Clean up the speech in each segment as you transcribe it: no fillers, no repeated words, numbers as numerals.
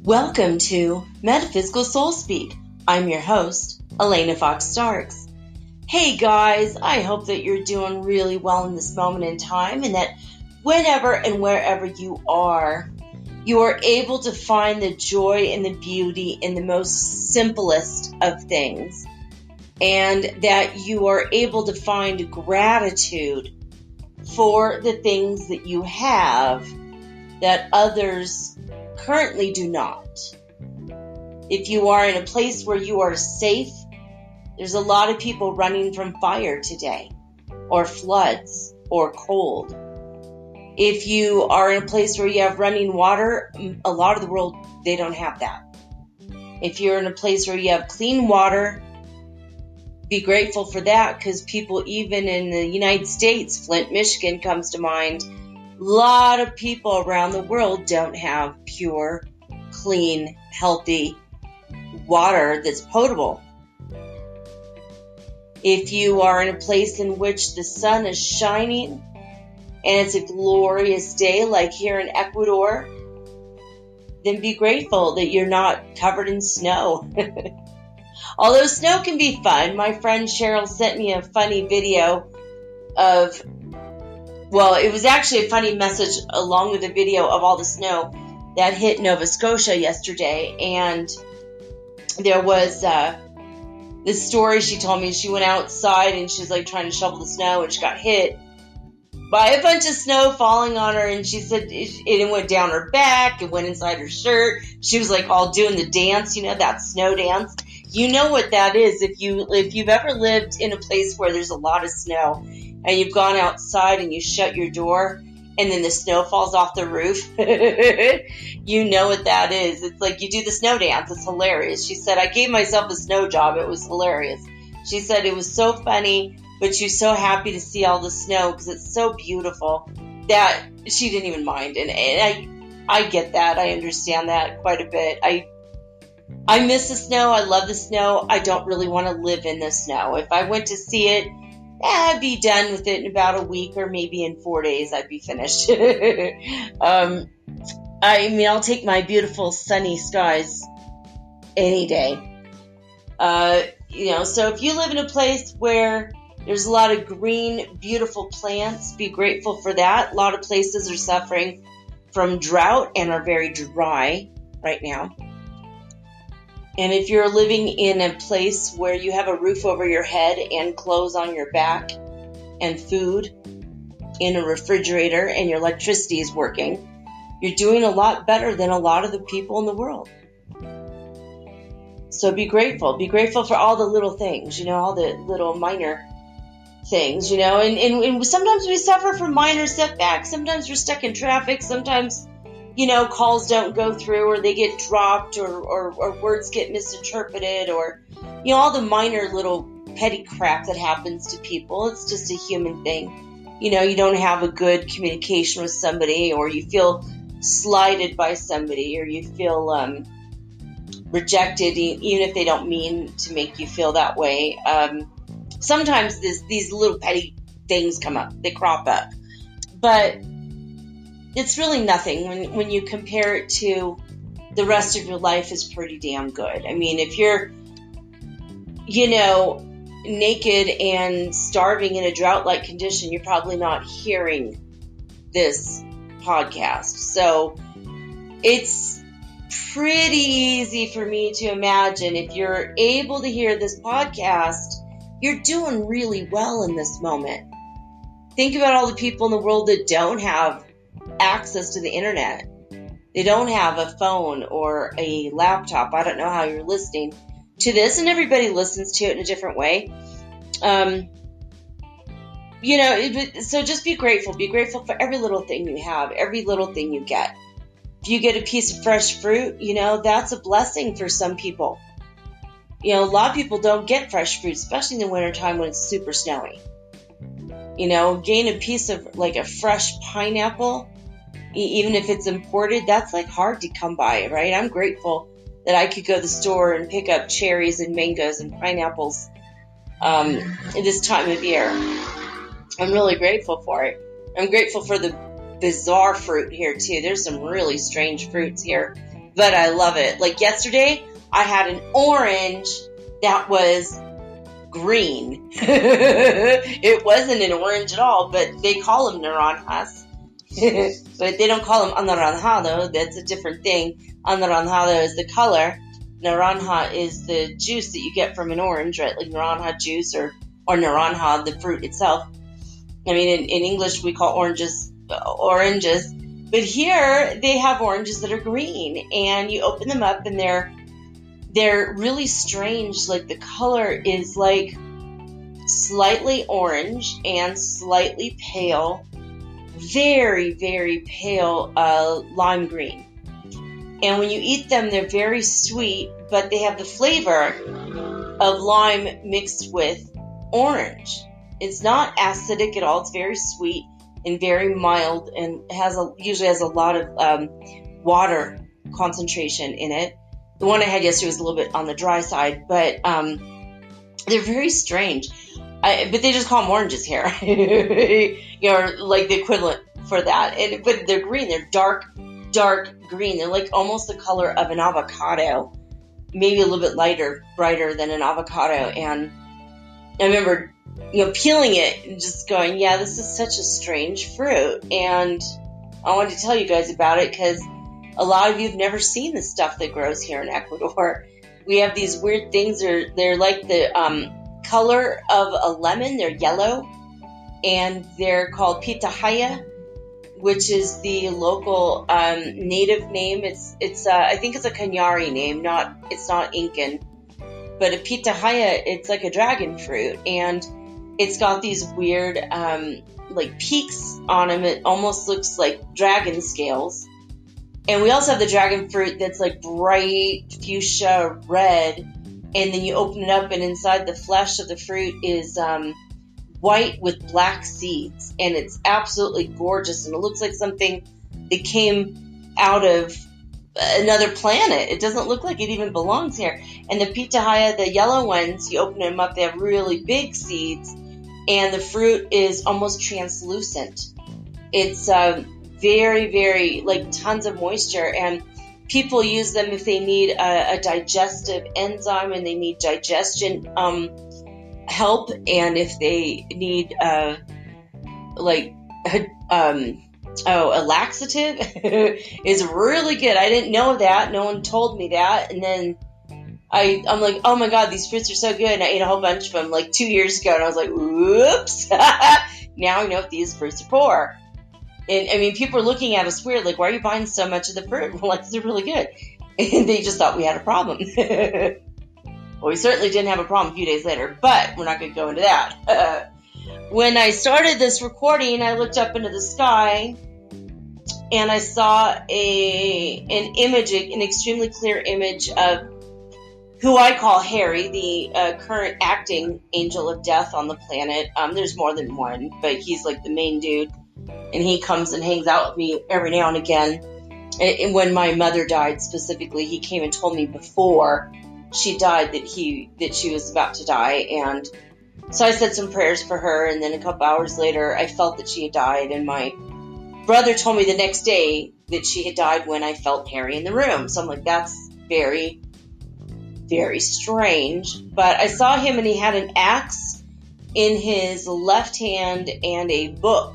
Welcome to Metaphysical Soul Speak. I'm your host, Alanna Fox Starks. Hey guys, I hope that you're doing really well in this moment in time and that whenever and wherever you are able to find the joy and the beauty in the most simplest of things, and that you are able to find gratitude for the things that you have that others currently do not. If you are in a place where you are safe, there's a lot of people running from fire today, or floods, or cold. If you are in a place where you have running water, a lot of the world, they don't have that. If you're in a place where you have clean water, be grateful for that, because people even in the United States, Flint, Michigan comes to mind, a lot of people around the world don't have pure, clean, healthy water that's potable. If you are in a place in which the sun is shining and it's a glorious day like here in Ecuador, then be grateful that you're not covered in snow. Although snow can be fun, my friend Cheryl sent me a funny video of, well, it was actually a funny message along with a video of all the snow that hit Nova Scotia yesterday. And there was this story she told me. She went outside and she was like trying to shovel the snow and she got hit by a bunch of snow falling on her. And she said it went down her back, it went inside her shirt. She was like all doing the dance, that snow dance. You know what that is. If you've ever lived in a place where there's a lot of snow and you've gone outside and you shut your door and then the snow falls off the roof, you know what that is. It's like you do the snow dance. It's hilarious. She said, I gave myself a snow job. It was hilarious. She said it was so funny, but she was so happy to see all the snow because it's so beautiful that she didn't even mind. And I get that. I understand that quite a bit. I miss the snow. I love the snow. I don't really want to live in the snow. If I went to see it, I'd be done with it in about a week, or maybe in 4 days I'd be finished. I'll take my beautiful sunny skies any day. So if you live in a place where there's a lot of green, beautiful plants, be grateful for that. A lot of places are suffering from drought and are very dry right now. And if you're living in a place where you have a roof over your head and clothes on your back and food in a refrigerator and your electricity is working, you're doing a lot better than a lot of the people in the world. So be grateful. Be grateful for all the little things, all the little minor things, and sometimes we suffer from minor setbacks. Sometimes we're stuck in traffic. Sometimes calls don't go through, or they get dropped, or words get misinterpreted, or, all the minor little petty crap that happens to people. It's just a human thing. You don't have a good communication with somebody, or you feel slighted by somebody, or you feel rejected, even if they don't mean to make you feel that way. Sometimes these little petty things come up, they crop up. But it's really nothing when you compare it to the rest of your life is pretty damn good. I mean, if you're, naked and starving in a drought-like condition, you're probably not hearing this podcast. So it's pretty easy for me to imagine if you're able to hear this podcast, you're doing really well in this moment. Think about all the people in the world that don't have access to the internet. They don't have a phone or a laptop. I don't know how you're listening to this, and everybody listens to it in a different way. So just be grateful. Be grateful for every little thing you have, every little thing you get. If you get a piece of fresh fruit, that's a blessing for some people. A lot of people don't get fresh fruit, especially in the wintertime when it's super snowy. Gain a piece of like a fresh pineapple, even if it's imported, that's like hard to come by, right? I'm grateful that I could go to the store and pick up cherries and mangoes and pineapples this time of year. I'm really grateful for it. I'm grateful for the bizarre fruit here too. There's some really strange fruits here, but I love it. Like yesterday, I had an orange that was green. It wasn't an orange at all, but they call them naranjas. But they don't call them anaranjado. That's a different thing. Anaranjado is the color. Naranja is the juice that you get from an orange, right? Like naranja juice or naranja, the fruit itself. I mean, in English, we call oranges. But here, they have oranges that are green. And you open them up, and they're really strange. Like, the color is like slightly orange and slightly pale. Very, very pale lime green. And when you eat them, they're very sweet, but they have the flavor of lime mixed with orange. It's not acidic at all. It's very sweet and very mild, and usually has a lot of water concentration in it. The one I had yesterday was a little bit on the dry side, but they're very strange. But they just call them oranges here, like the equivalent for that. But they're green. They're dark green. They're like almost the color of an avocado, maybe a little bit brighter than an avocado. And I remember, peeling it and just going, yeah, this is such a strange fruit. And I wanted to tell you guys about it because a lot of you have never seen the stuff that grows here in Ecuador. We have these weird things. They're like the color of a lemon. They're yellow, and they're called pitahaya, which is the local native name. It's I think it's a Cañari name. It's not Incan, but a pitahaya. It's like a dragon fruit, and it's got these weird like peaks on them. It almost looks like dragon scales. And we also have the dragon fruit that's like bright fuchsia red. And then you open it up, and inside the flesh of the fruit is white with black seeds. And it's absolutely gorgeous. And it looks like something that came out of another planet. It doesn't look like it even belongs here. And the pitahaya, the yellow ones, you open them up, they have really big seeds. And the fruit is almost translucent. It's very, very, like tons of moisture. And people use them if they need a digestive enzyme and they need digestion help, and if they need a laxative. Is really good. I didn't know that. No one told me that. And then I'm like, oh my God, these fruits are so good. And I ate a whole bunch of them like 2 years ago, and I was like, whoops. Now I know what these fruits are for. And I mean, people are looking at us weird, like, why are you buying so much of the fruit? We're like, they're really good. And they just thought we had a problem. Well, we certainly didn't have a problem a few days later, but we're not going to go into that. When I started this recording, I looked up into the sky, and I saw an image, an extremely clear image of who I call Harry, the current acting angel of death on the planet. There's more than one, but he's like the main dude. And he comes and hangs out with me every now and again. And when my mother died specifically, he came and told me before she died that she was about to die. And so I said some prayers for her. And then a couple hours later, I felt that she had died. And my brother told me the next day that she had died when I felt Harry in the room. So I'm like, that's very, very strange. But I saw him, and he had an axe in his left hand and a book.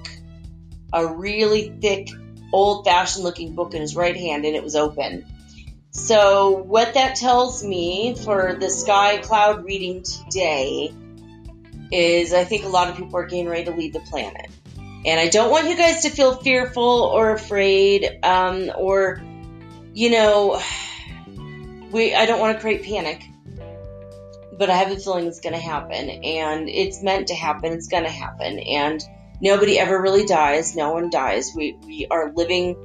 A really thick, old-fashioned looking book in his right hand, and it was open. So what that tells me for the sky cloud reading today is I think a lot of people are getting ready to leave the planet. And I don't want you guys to feel fearful or afraid, I don't want to create panic. but I have a feeling it's going to happen, and it's meant to happen. It's going to happen, and nobody ever really dies. No one dies. We are living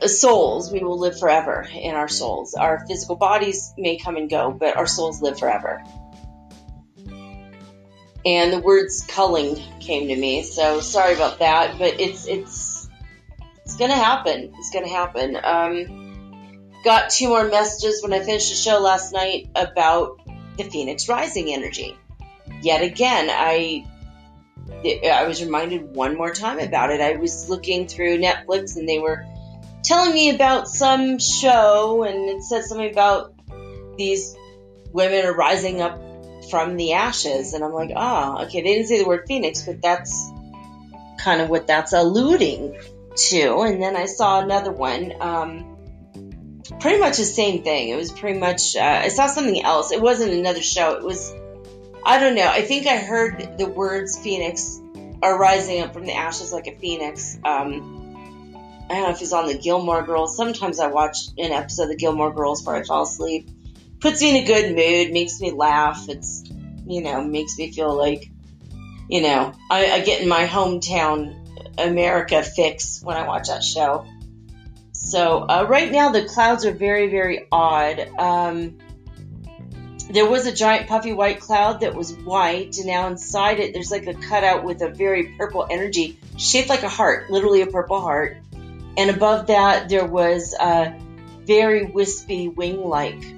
souls. We will live forever in our souls. Our physical bodies may come and go, but our souls live forever. And the words culling came to me, so sorry about that, but it's going to happen. It's going to happen. Got 2 more messages when I finished the show last night about the Phoenix Rising energy. Yet again, I was reminded one more time about it. I was looking through Netflix, and they were telling me about some show, and it said something about these women are rising up from the ashes, and I'm like, okay, they didn't say the word Phoenix, but that's kind of what that's alluding to. And then I saw another one, pretty much the same thing. It was pretty much, I saw something else. It wasn't another show. It was, I don't know. I think I heard the words Phoenix are rising up from the ashes like a phoenix. I don't know if it was on the Gilmore Girls. Sometimes I watch an episode of the Gilmore Girls before I fall asleep. Puts me in a good mood, makes me laugh. It's, makes me feel like, I get in my hometown America fix when I watch that show. So right now the clouds are very, very odd. There was a giant puffy white cloud that was white, and now inside it there's like a cutout with a very purple energy shaped like a heart, literally a purple heart. And above that there was very wispy wing-like.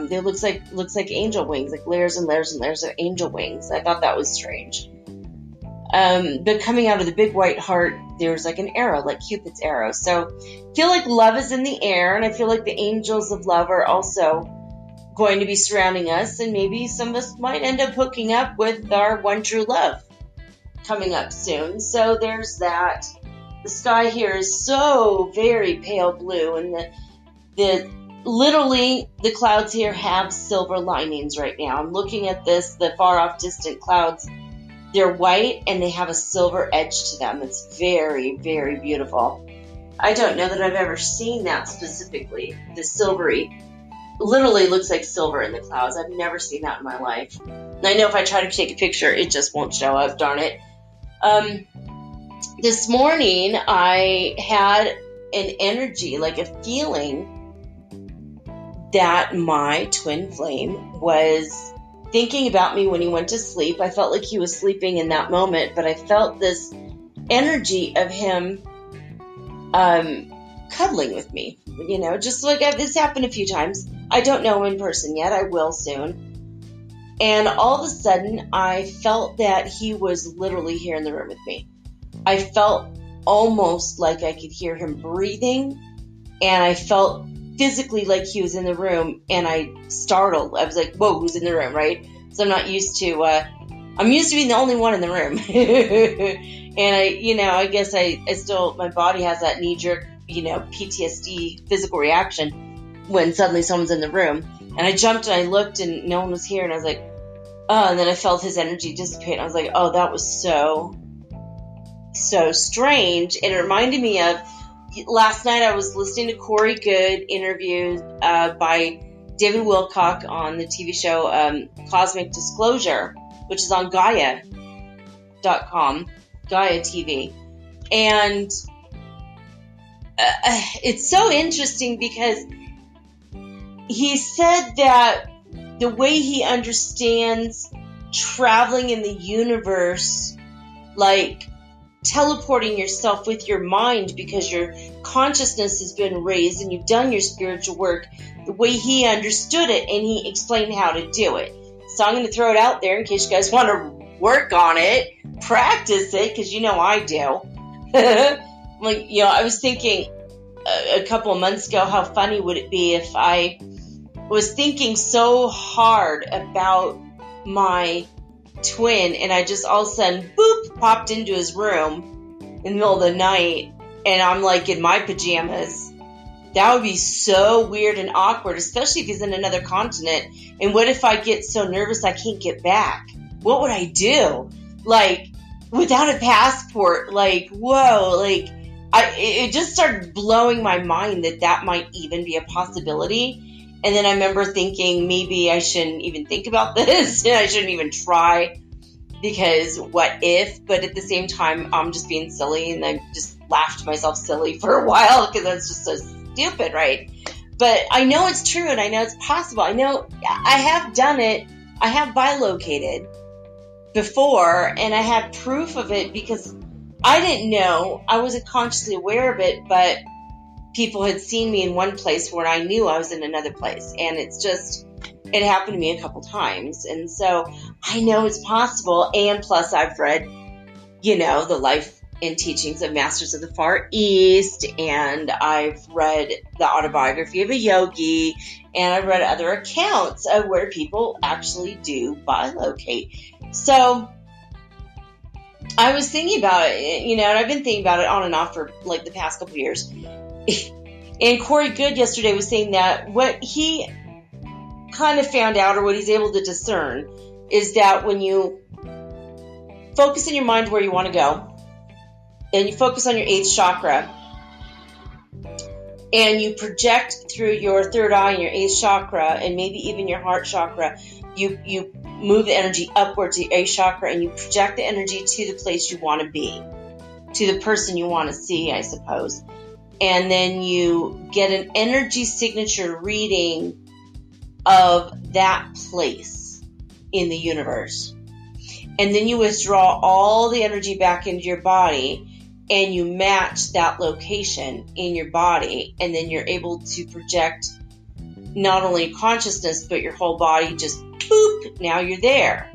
They looks like angel wings, like layers and layers and layers of angel wings. I thought that was strange. But coming out of the big white heart, there's like an arrow, like Cupid's arrow. So I feel like love is in the air, and I feel like the angels of love are also going to be surrounding us, and maybe some of us might end up hooking up with our one true love coming up soon. So there's that. The sky here is so very pale blue, and literally the clouds here have silver linings right now. I'm looking at the far off distant clouds. They're white and they have a silver edge to them. It's very, very beautiful. I don't know that I've ever seen that specifically. The silvery literally looks like silver in the clouds. I've never seen that in my life. And I know if I try to take a picture, it just won't show up, darn it. This morning I had an energy, like a feeling that my twin flame was thinking about me when he went to sleep. I felt like he was sleeping in that moment, but I felt this energy of him cuddling with me, just like this happened a few times. I don't know him in person yet. I will soon. And all of a sudden, I felt that he was literally here in the room with me. I felt almost like I could hear him breathing, and I felt physically like he was in the room, and I startled. I was like, whoa, who's in the room, right? So I'm not used to, I'm used to being the only one in the room. And I guess I still, my body has that knee-jerk, PTSD physical reaction when suddenly someone's in the room. And I jumped and I looked and no one was here, and I was like, oh, and then I felt his energy dissipate, and I was like, oh, that was so strange. And it reminded me of, last night I was listening to Corey Goode interviewed by David Wilcock on the TV show Cosmic Disclosure, which is on Gaia.com, Gaia TV. And it's so interesting because he said that the way he understands traveling in the universe, like teleporting yourself with your mind because your consciousness has been raised and you've done your spiritual work, the way he understood it, and he explained how to do it. So I'm going to throw it out there in case you guys want to work on it, practice it, because I do. I was thinking a couple of months ago, how funny would it be if I was thinking so hard about my twin, and I just all of a sudden, boop, popped into his room in the middle of the night, and I'm like in my pajamas. That would be so weird and awkward, especially if he's in another continent. And what if I get so nervous I can't get back? What would I do? Like, without a passport, like, whoa, like, it just started blowing my mind that might even be a possibility. And then I remember thinking maybe I shouldn't even think about this and I shouldn't even try because what if? But at the same time, I'm just being silly and I just laughed myself silly for a while because that's just so stupid, right? But I know it's true and I know it's possible. I know I have done it. I have bilocated before and I have proof of it because I didn't know. I wasn't consciously aware of it, but people had seen me in one place where I knew I was in another place. And it happened to me a couple times. And so I know it's possible. And plus I've read, the life and teachings of Masters of the Far East. And I've read the autobiography of a yogi. And I've read other accounts of where people actually do bilocate. So I was thinking about it, and I've been thinking about it on and off for like the past couple of years. And Corey Good yesterday was saying that what he kind of found out, or what he's able to discern, is that when you focus in your mind where you want to go, and you focus on your 8th chakra, and you project through your 3rd eye and your 8th chakra, and maybe even your heart chakra, you move the energy upward to your 8th chakra, and you project the energy to the place you want to be, to the person you want to see, I suppose. And then you get an energy signature reading of that place in the universe. And then you withdraw all the energy back into your body and you match that location in your body. And then you're able to project not only consciousness, but your whole body just boop, now you're there.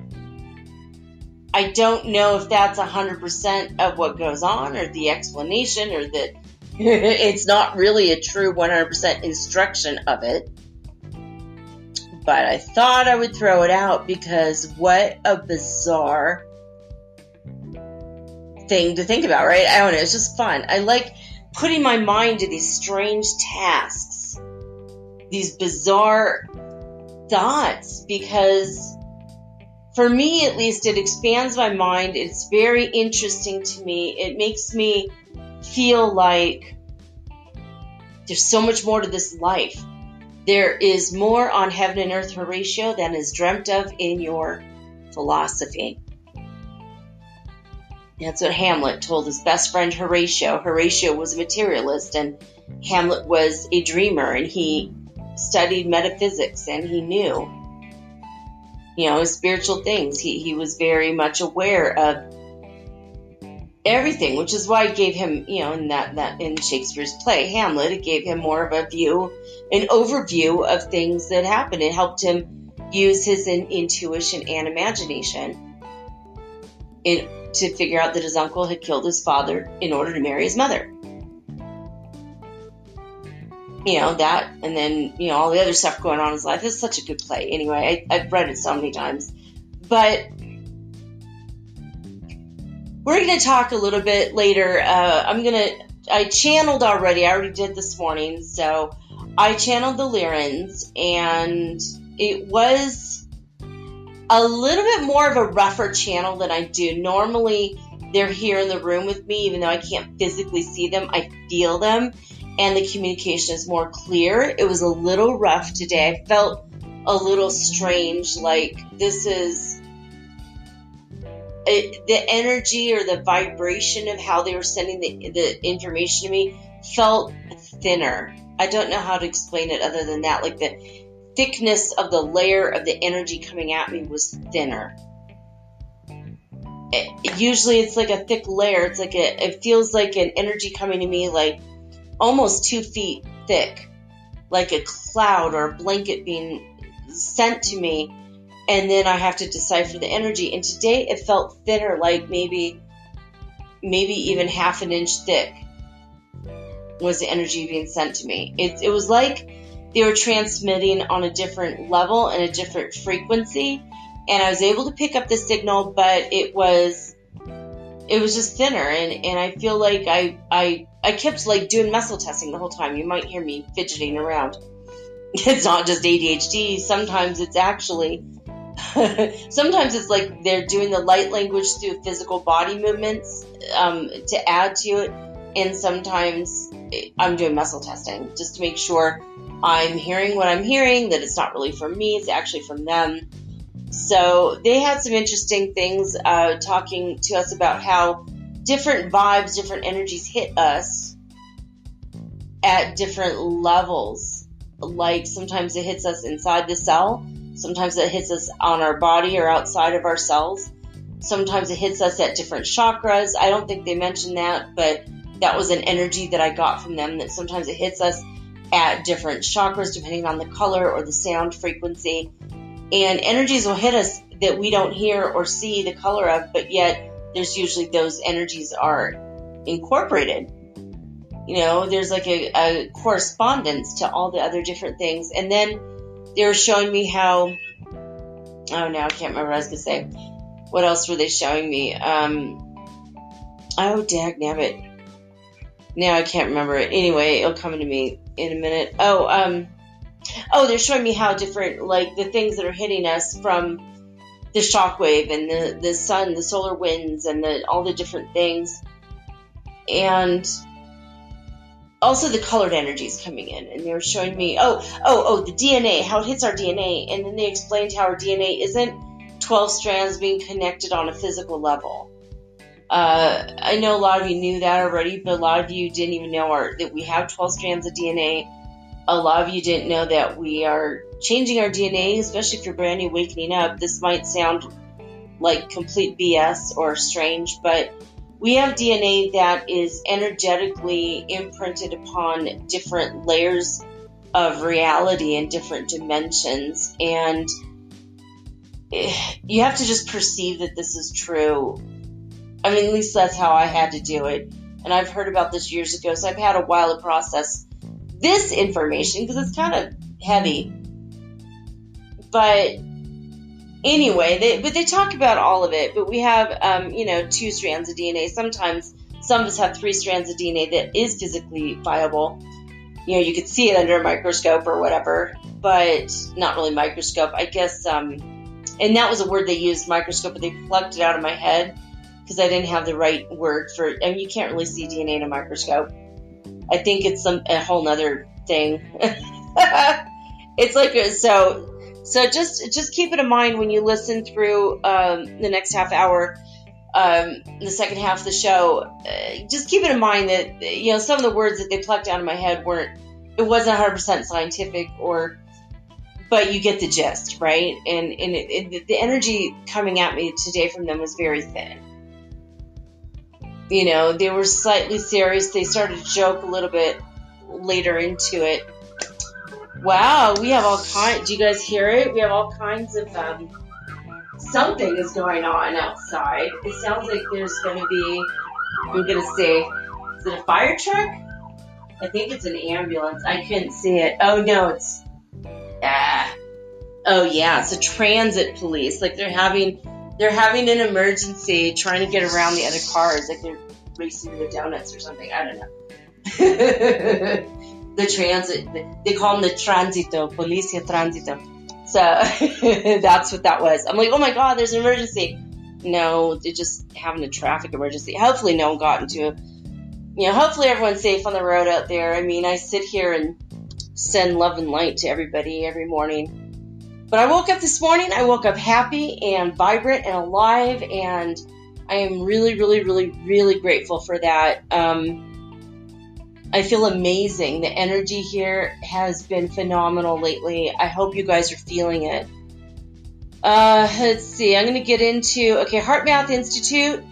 I don't know if that's 100% of what goes on or the explanation or that it's not really a true 100% instruction of it. But I thought I would throw it out because what a bizarre thing to think about, right? I don't know. It's just fun. I like putting my mind to these strange tasks, these bizarre thoughts, because for me, at least, it expands my mind. It's very interesting to me. It makes me feel like there's so much more to this life. There is more on heaven and earth, Horatio, than is dreamt of in your philosophy. That's what Hamlet told his best friend Horatio. Horatio was a materialist and Hamlet was a dreamer, and he studied metaphysics and he knew, spiritual things. He was very much aware of everything, which is why it gave him, in Shakespeare's play, Hamlet, it gave him more of an overview of things that happened. It helped him use his intuition and imagination to figure out that his uncle had killed his father in order to marry his mother. That, and then, all the other stuff going on in his life. It's such a good play. Anyway, I've read it so many times. But we're going to talk a little bit later. I channeled already. I already did this morning. So I channeled the Lyrans, and it was a little bit more of a rougher channel than I do. Normally, they're here in the room with me, even though I can't physically see them. I feel them, and the communication is more clear. It was a little rough today. I felt a little strange, like this is the energy or the vibration of how they were sending the information to me felt thinner. I don't know how to explain it other than that. Like the thickness of the layer of the energy coming at me was thinner. Usually it's like a thick layer. It's like it feels like an energy coming to me like almost 2 feet thick, like a cloud or a blanket being sent to me. And then I have to decipher the energy. And today it felt thinner, like maybe even half an inch thick was the energy being sent to me. It was like they were transmitting on a different level and a different frequency. And I was able to pick up the signal, but it was just thinner. And I feel like I kept like doing muscle testing the whole time. You might hear me fidgeting around. It's not just ADHD. Sometimes it's actually... sometimes it's like they're doing the light language through physical body movements to add to it. and sometimes I'm doing muscle testing just to make sure I'm hearing what I'm hearing, that it's not really from me, it's actually from them. So they had some interesting things talking to us about how different vibes, different energies hit us at different levels. Like sometimes it hits us inside the cell, sometimes it hits us on our body or outside of our cells. Sometimes it hits us at different chakras. I don't think they mentioned that, but that was an energy that I got from them, that sometimes it hits us at different chakras depending on the color or the sound frequency. And energies will hit us that we don't hear or see the color of, but yet there's usually those energies are incorporated. You know, there's like a correspondence to all the other different things. And then they were showing me how, oh, now I can't remember what I was going to say. What else were they showing me? Oh, dagnabbit. Now I can't remember it. Anyway, it'll come to me in a minute. Oh, they're showing me how different, like the things that are hitting us from the shockwave and the sun, the solar winds, and all the different things. And also the colored energies coming in. And they were showing me, the DNA, how it hits our DNA. And then they explained how our DNA isn't 12 strands being connected on a physical level. I know a lot of you knew that already, but a lot of you didn't even know that we have 12 strands of DNA. A lot of you didn't know that we are changing our DNA, especially if you're brand new waking up. This might sound like complete BS or strange, but we have DNA that is energetically imprinted upon different layers of reality and different dimensions. And you have to just perceive that this is true. I mean, at least that's how I had to do it. And I've heard about this years ago, so I've had a while to process this information because it's kind of heavy. But anyway, they talk about all of it. But we have, 2 strands of DNA. Sometimes some of us have 3 strands of DNA that is physically viable. You know, you could see it under a microscope or whatever, but not really microscope. I guess, and that was a word they used, microscope, but they plucked it out of my head because I didn't have the right word for it. I mean, you can't really see DNA in a microscope. I think it's a whole nother thing. It's like, so just keep it in mind when you listen through the next half hour, the second half of the show. Just keep it in mind that, some of the words that they plucked out of my head it wasn't 100% scientific, but you get the gist, right? And the energy coming at me today from them was very thin. They were slightly serious. They started to joke a little bit later into it. Wow, we have all kinds. Do you guys hear it? We have all kinds of something is going on outside. It sounds like there's going to be, I'm going to say, is it a fire truck? I think it's an ambulance. I couldn't see it. Oh, no, it's, it's a transit police. Like they're having an emergency trying to get around the other cars. Like they're racing to the donuts or something. I don't know. The transit, they call them the transito, Policia Transito. So that's what that was. I'm like, oh my God, there's an emergency. No, they're just having a traffic emergency. Hopefully no one got into it. Hopefully everyone's safe on the road out there. I mean, I sit here and send love and light to everybody every morning. But I woke up this morning, I woke up happy and vibrant and alive, and I am really, really, really, really grateful for that. I feel amazing. The energy here has been phenomenal lately. I hope you guys are feeling it. Let's see. I'm going to get into, Heart Math Institute.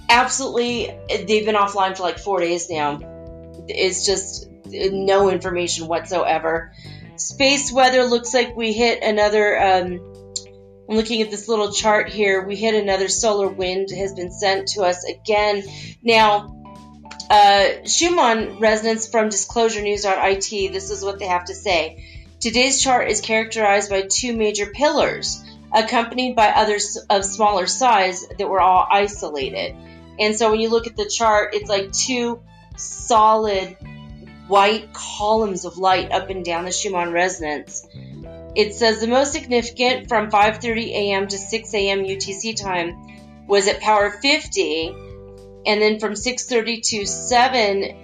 Absolutely. They've been offline for like 4 days now. It's just no information whatsoever. Space weather looks like we hit another, I'm looking at this little chart here. We hit another solar wind has been sent to us again. Now, Schumann resonance from disclosurenews.it. This is what they have to say. Today's chart is characterized by 2 major pillars, accompanied by others of smaller size that were all isolated. And so when you look at the chart, it's like 2 solid white columns of light up and down the Schumann resonance. It says the most significant from 5:30 a.m. to 6 a.m. UTC time was at power 50, And then from 6:30 to 7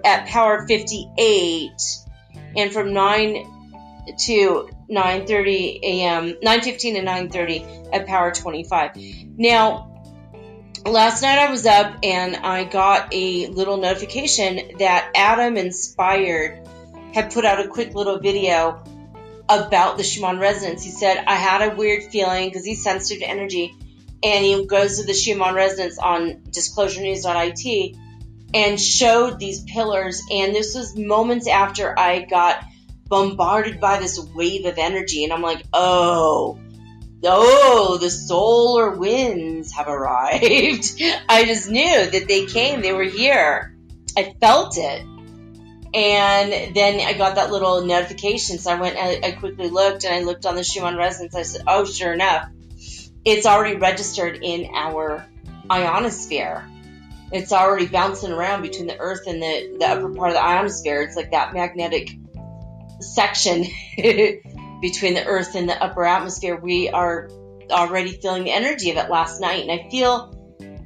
at power 58, and from 9 to 9:30 a.m., 9:15 to 9:30 at power 25. Now, last night I was up and I got a little notification that Adam Inspired had put out a quick little video about the Schumann resonance. He said, I had a weird feeling, because he's sensitive to energy, and he goes to the Schumann resonance on disclosurenews.it and showed these pillars, and this was moments after I got bombarded by this wave of energy, and I'm like, oh, the solar winds have arrived. I just knew that they came, they were here. I felt it. And then I got that little notification, so I went and I quickly looked, and I looked on the Schumann resonance. I said, oh, sure enough, it's already registered in our ionosphere. It's already bouncing around between the Earth and the upper part of the ionosphere. It's like that magnetic section between the Earth and the upper atmosphere. We are already feeling the energy of it last night, and I feel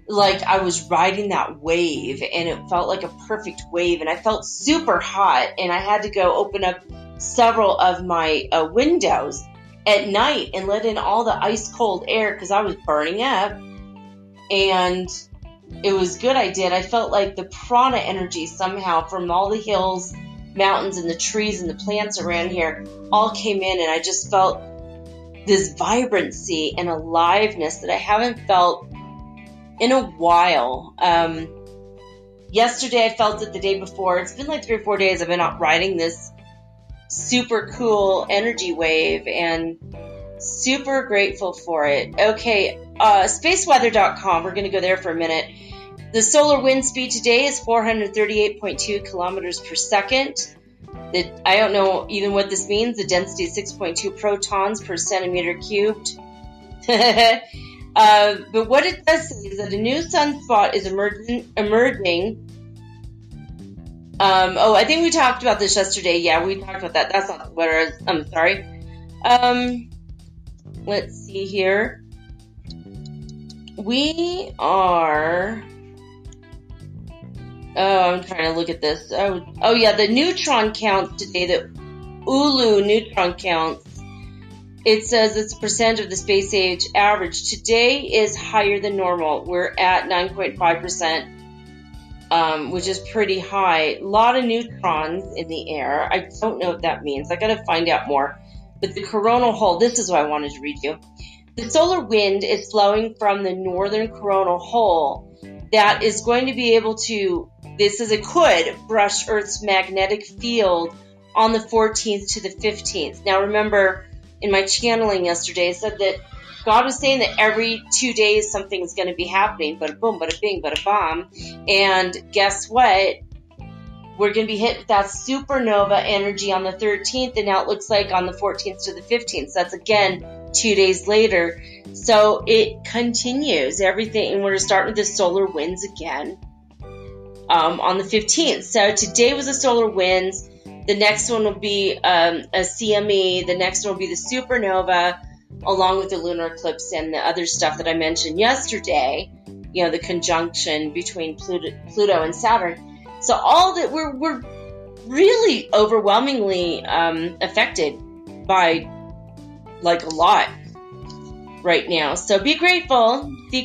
like I was riding that wave, and it felt like a perfect wave, and I felt super hot, and I had to go open up several of my windows at night and let in all the ice cold air because I was burning up. And it was good I did. I felt like the prana energy somehow from all the hills, mountains, and the trees and the plants around here all came in, and I just felt this vibrancy and aliveness that I haven't felt in a while. Yesterday I felt it, the day before. It's been like 3 or 4 days I've been out riding this super cool energy wave, and super grateful for it. Okay, spaceweather.com, we're going to go there for a minute. The solar wind speed today is 438.2 kilometers per second. I don't know even what this means. The density is 6.2 protons per centimeter cubed. But what it does say is that a new sunspot is emerging. I think we talked about this yesterday. Yeah, we talked about that. That's not what I was. I'm sorry. Let's see here. We are. Oh, I'm trying to look at this. Oh yeah, the neutron count today. The ULU neutron counts. It says it's a percent of the space age average. Today is higher than normal. We're at 9.5%, which is pretty high. A lot of neutrons in the air. I don't know what that means. I got to find out more. But the coronal hole, this is what I wanted to read you. The solar wind is flowing from the northern coronal hole that is going to be able to, this is, it could brush Earth's magnetic field on the 14th to the 15th. Now remember, in my channeling yesterday, I said that God was saying that every 2 days something's going to be happening. Bada boom, bada bing, bada bomb. And guess what? We're going to be hit with that supernova energy on the 13th, and now it looks like on the 14th to the 15th. So that's, again, 2 days later. So it continues everything, and we're starting with the solar winds again on the 15th. So today was the solar winds. The next one will be a CME. The next one will be the supernova, along with the lunar eclipse and the other stuff that I mentioned yesterday. You know, the conjunction between Pluto and Saturn. So all that we're really overwhelmingly affected by, like, a lot right now. So be grateful, be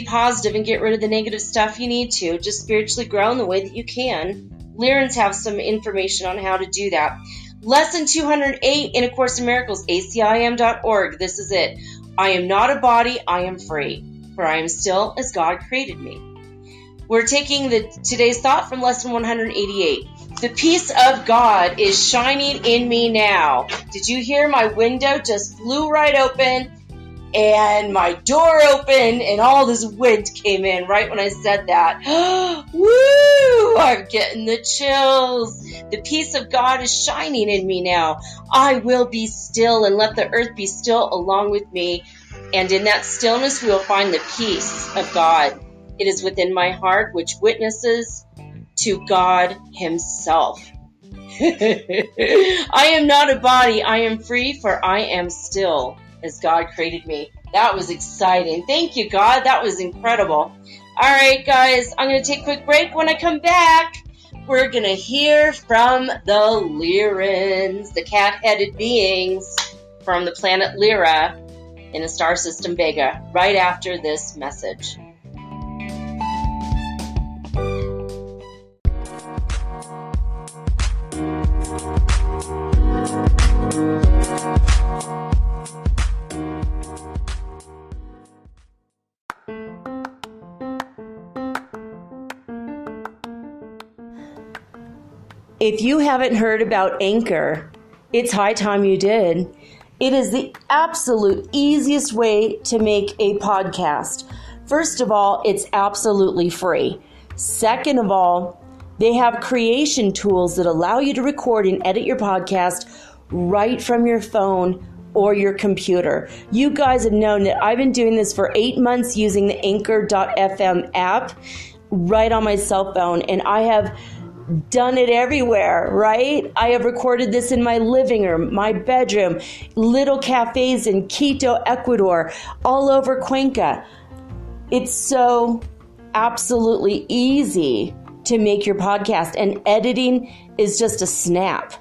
positive, and get rid of the negative stuff you need to. Just spiritually grow in the way that you can. Lyrans have some information on how to do that. Lesson 208 in A Course in Miracles, acim.org. This is it. I am not a body, I am free, for I am still as God created me. We're taking today's thought from lesson 188. The peace of God is shining in me now. Did you hear my window just flew right open, and my door opened, and all this wind came in right when I said that. Woo! I'm getting the chills. The peace of God is shining in me now. I will be still and let the earth be still along with me. And in that stillness, we will find the peace of God. It is within my heart, which witnesses to God Himself. I am not a body. I am free, for I am still as God created me. That was exciting. Thank you, God. That was incredible. All right, guys, I'm going to take a quick break. When I come back, we're going to hear from the Lyrans, the cat-headed beings from the planet Lyra in the star system Vega, right after this message. If you haven't heard about Anchor, it's high time you did. It is the absolute easiest way to make a podcast. First of all, it's absolutely free. Second of all, they have creation tools that allow you to record and edit your podcast right from your phone or your computer. You guys have known that I've been doing this for 8 months using the Anchor.fm app right on my cell phone, and I have done it everywhere, right? I have recorded this in my living room, my bedroom, little cafes in Quito, Ecuador, all over Cuenca. It's so absolutely easy to make your podcast, and editing is just a snap.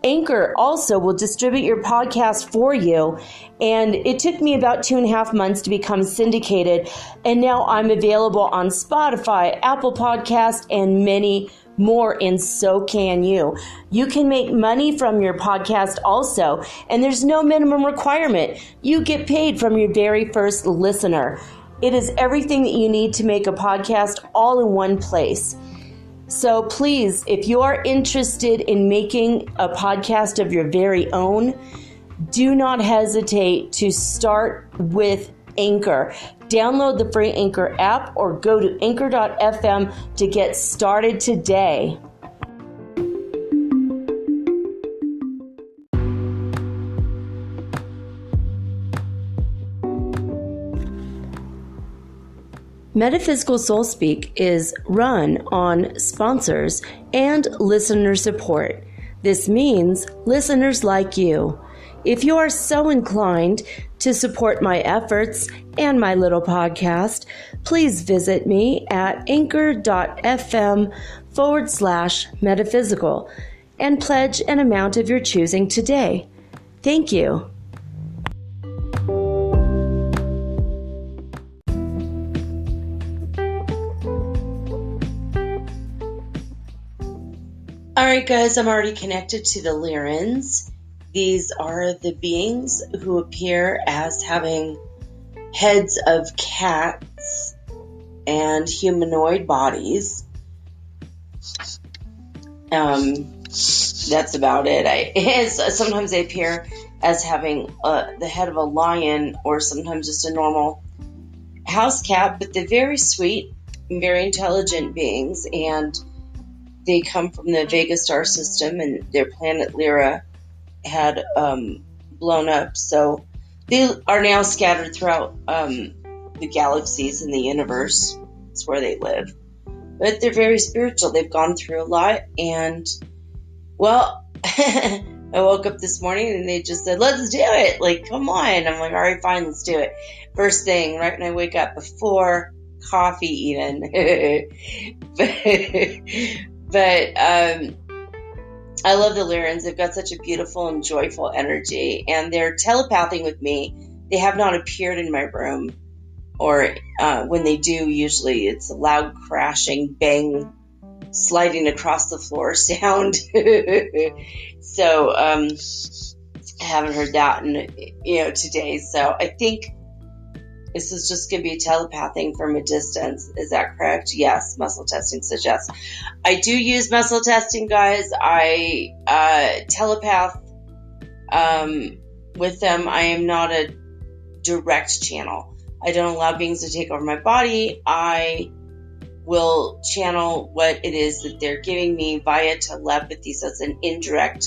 Anchor also will distribute your podcast for you, and it took me about 2.5 months to become syndicated, and now I'm available on Spotify, Apple Podcast, and many more, and so can you. You can make money from your podcast also, and there's no minimum requirement. You get paid from your very first listener. It is everything that you need to make a podcast all in one place. So please, if you are interested in making a podcast of your very own, do not hesitate to start with Anchor. Download the free Anchor app or go to anchor.fm to get started today. Metaphysical Soul Speak is run on sponsors and listener support. This means listeners like you. If you are so inclined to support my efforts and my little podcast, please visit me at anchor.fm/metaphysical and pledge an amount of your choosing today. Thank you. All right, guys, I'm already connected to the Lyrans. These are the beings who appear as having heads of cats and humanoid bodies. That's about it. Sometimes they appear as having the head of a lion, or sometimes just a normal house cat, but they're very sweet and very intelligent beings, and they come from the Vega Star System, and their planet Lyra had blown up, so they are now scattered throughout the galaxies in the universe. It's where they live, but they're very spiritual. They've gone through a lot, and well, I woke up this morning and they just said, let's do it, like, come on. I'm like, all right, fine, let's do it. First thing, right when I wake up, before coffee even. But I love the Lyrans. They've got such a beautiful and joyful energy, and they're telepathing with me. They have not appeared in my room, or when they do, usually it's a loud crashing, bang, sliding across the floor sound. So I haven't heard that today. So I think this is just going to be telepathing from a distance. Is that correct? Yes. Muscle testing suggests. I do use muscle testing, guys. I telepath with them. I am not a direct channel. I don't allow beings to take over my body. I will channel what it is that they're giving me via telepathy. So it's an indirect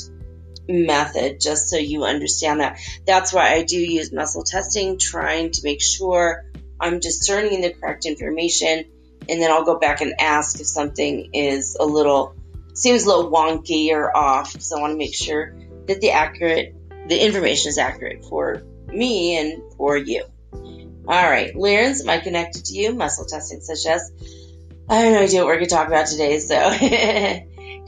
method, just so you understand that. That's why I do use muscle testing, trying to make sure I'm discerning the correct information, and then I'll go back and ask if something is seems a little wonky or off, because I want to make sure that the information is accurate for me and for you. All right, Lyrans, am I connected to you? Muscle testing says yes. I have no idea what we're going to talk about today, so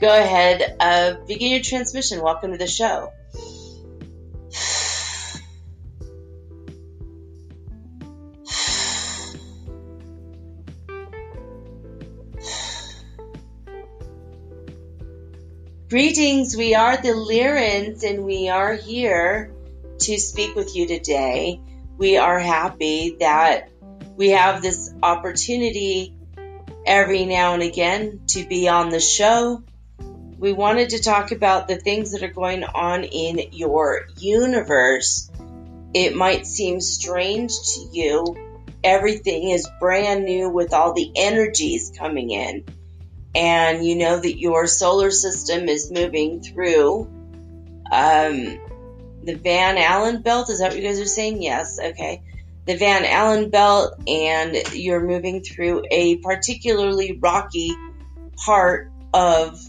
go ahead. Begin your transmission. Welcome to the show. Greetings, we are the Lyrans, and we are here to speak with you today. We are happy that we have this opportunity every now and again to be on the show. We wanted to talk about the things that are going on in your universe. It might seem strange to you. Everything is brand new with all the energies coming in. And you know that your solar system is moving through the Van Allen belt. Is that what you guys are saying? Yes. Okay. The Van Allen belt, and you're moving through a particularly rocky part of,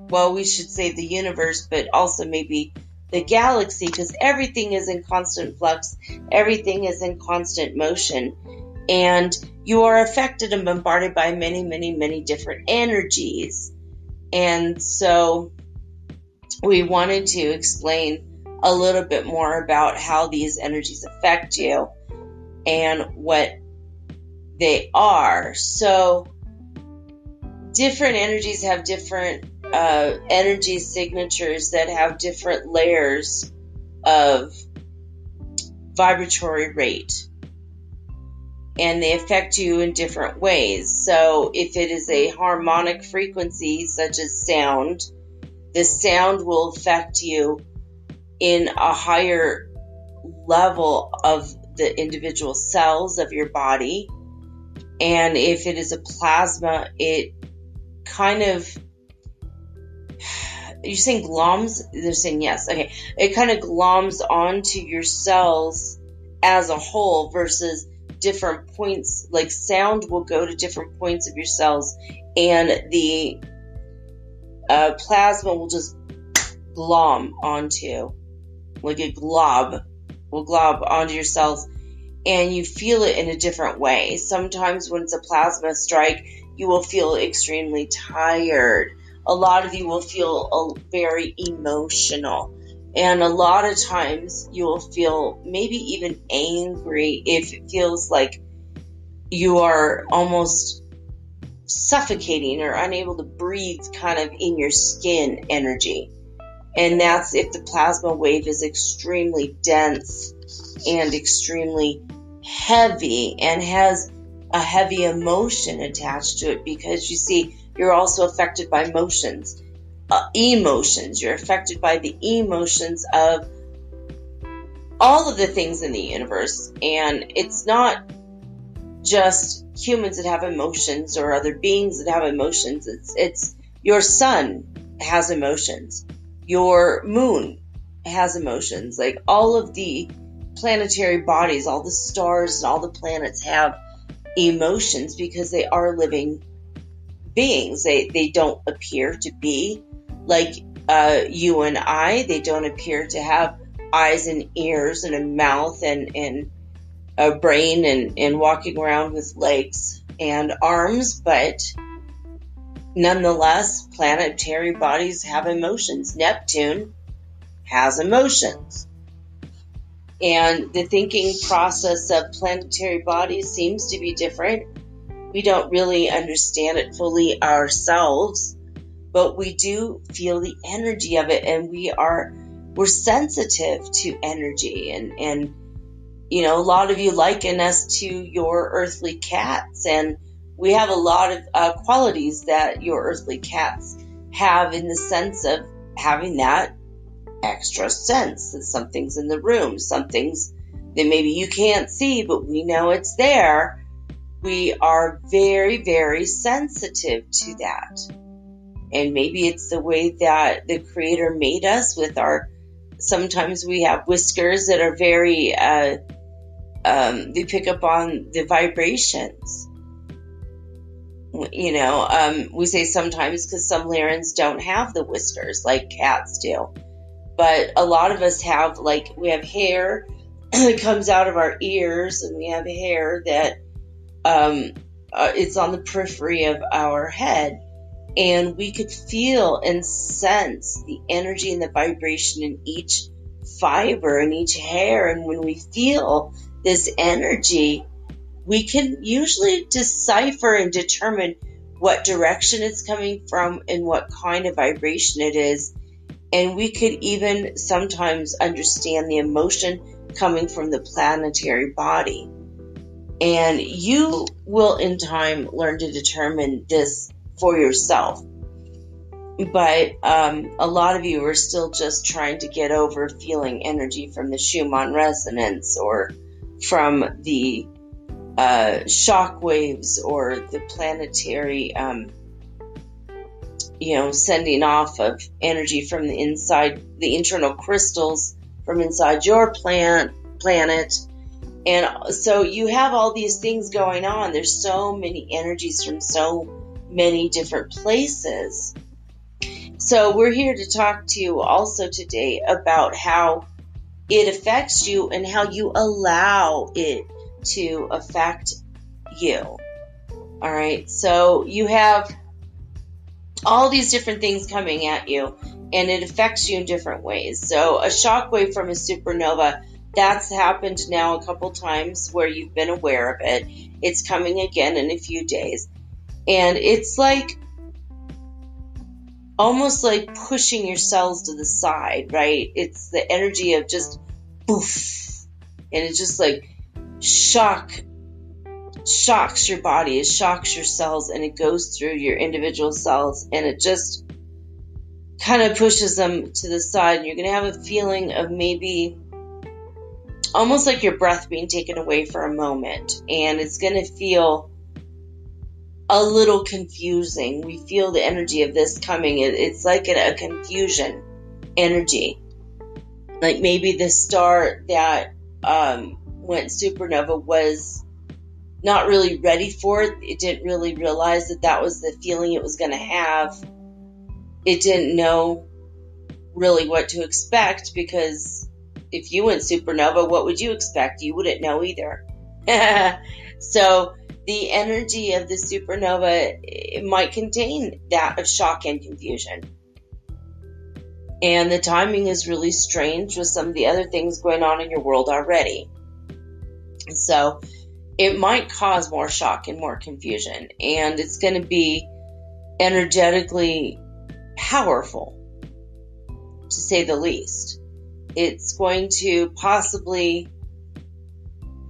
well, we should say the universe, but also maybe the galaxy, because everything is in constant flux. Everything is in constant motion. And you are affected and bombarded by many, many, many different energies. And so we wanted to explain a little bit more about how these energies affect you and what they are. So different energies have different energy signatures that have different layers of vibratory rate. And they affect you in different ways. So if it is a harmonic frequency, such as sound, the sound will affect you in a higher level of the individual cells of your body. And if it is a plasma, it kind of, you're saying gloms? They're saying yes. Okay. It kind of gloms onto your cells as a whole versus different points. Like sound will go to different points of your cells, and the plasma will just glom onto, like a glob will glob onto your cells, and you feel it in a different way. Sometimes when it's a plasma strike, you will feel extremely tired. A lot of you will feel very emotional. And a lot of times you will feel maybe even angry if it feels like you are almost suffocating or unable to breathe kind of in your skin energy. And that's if the plasma wave is extremely dense and extremely heavy and has a heavy emotion attached to it, because you see, you're also affected by emotions. You're affected by the emotions of all of the things in the universe. And it's not just humans that have emotions or other beings that have emotions. It's your sun has emotions. Your moon has emotions. Like all of the planetary bodies, all the stars and all the planets have emotions because they are living beings. They don't appear to be like you and I. They don't appear to have eyes and ears and a mouth and a brain and walking around with legs and arms, but nonetheless, planetary bodies have emotions. Neptune has emotions. And the thinking process of planetary bodies seems to be different. We don't really understand it fully ourselves, but we do feel the energy of it, and we're sensitive to energy. And you know, a lot of you liken us to your earthly cats, and we have a lot of qualities that your earthly cats have, in the sense of having that extra sense that something's in the room, some things that maybe you can't see, but we know it's there. We are very, very sensitive to that. And maybe it's the way that the Creator made us with sometimes we have whiskers that are very, they pick up on the vibrations. You know, we say sometimes because some Lyrans don't have the whiskers like cats do. But a lot of us have, like, we have hair comes out of our ears, and we have hair that it's on the periphery of our head. And we could feel and sense the energy and the vibration in each fiber and each hair. And when we feel this energy, we can usually decipher and determine what direction it's coming from and what kind of vibration it is. And we could even sometimes understand the emotion coming from the planetary body. And you will in time learn to determine this for yourself. But a lot of you are still just trying to get over feeling energy from the Schumann resonance, or from the shock waves, or the planetary, sending off of energy from the inside, the internal crystals from inside your planet. And so you have all these things going on. There's so many energies from so many different places. So we're here to talk to you also today about how it affects you and how you allow it to affect you. All right, so you have all these different things coming at you, and it affects you in different ways. So a shockwave from a supernova, that's happened now a couple times where you've been aware of it. It's coming again in a few days. And it's like, almost like pushing your cells to the side, right? It's the energy of just poof. And it just like shocks your body. It shocks your cells, and it goes through your individual cells, and it just kind of pushes them to the side. And you're going to have a feeling of maybe almost like your breath being taken away for a moment. And it's going to feel a little confusing. We feel the energy of this coming. It's like a confusion energy. Like maybe the star that went supernova was not really ready for it. It didn't really realize that that was the feeling it was going to have. It didn't know really what to expect, because if you went supernova, what would you expect? You wouldn't know either. So the energy of the supernova, it might contain that of shock and confusion. And the timing is really strange with some of the other things going on in your world already. So it might cause more shock and more confusion. And it's going to be energetically powerful, to say the least. It's going to possibly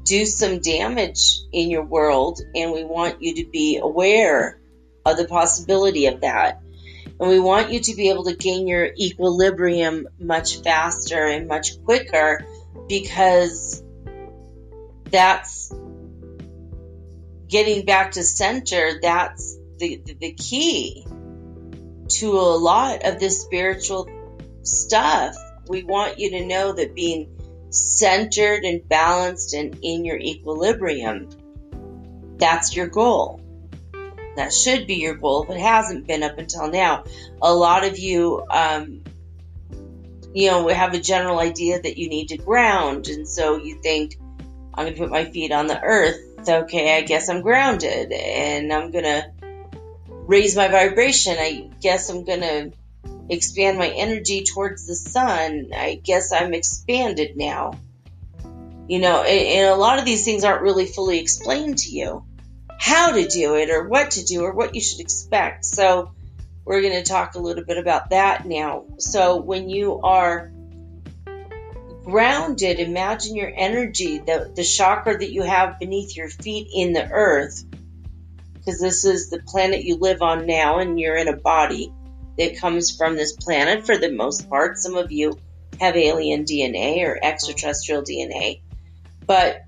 do some damage in your world, and we want you to be aware of the possibility of that. And we want you to be able to gain your equilibrium much faster and much quicker, because that's getting back to center. That's the key to a lot of this spiritual stuff. We want you to know that being centered and balanced and in your equilibrium, that's your goal. That should be your goal, if it hasn't been up until now. A lot of you, we have a general idea that you need to ground, and so you think, I'm going to put my feet on the earth. Okay, I guess I'm grounded, and I'm going to raise my vibration. I guess I'm going to expand my energy towards the sun. I guess I'm expanded now. And a lot of these things aren't really fully explained to you, how to do it, or what to do, or what you should expect. So we're going to talk a little bit about that now. So when you are grounded, imagine your energy, the chakra that you have beneath your feet in the earth, because this is the planet you live on now, and you're in a body that comes from this planet for the most part. Some of you have alien DNA or extraterrestrial DNA, but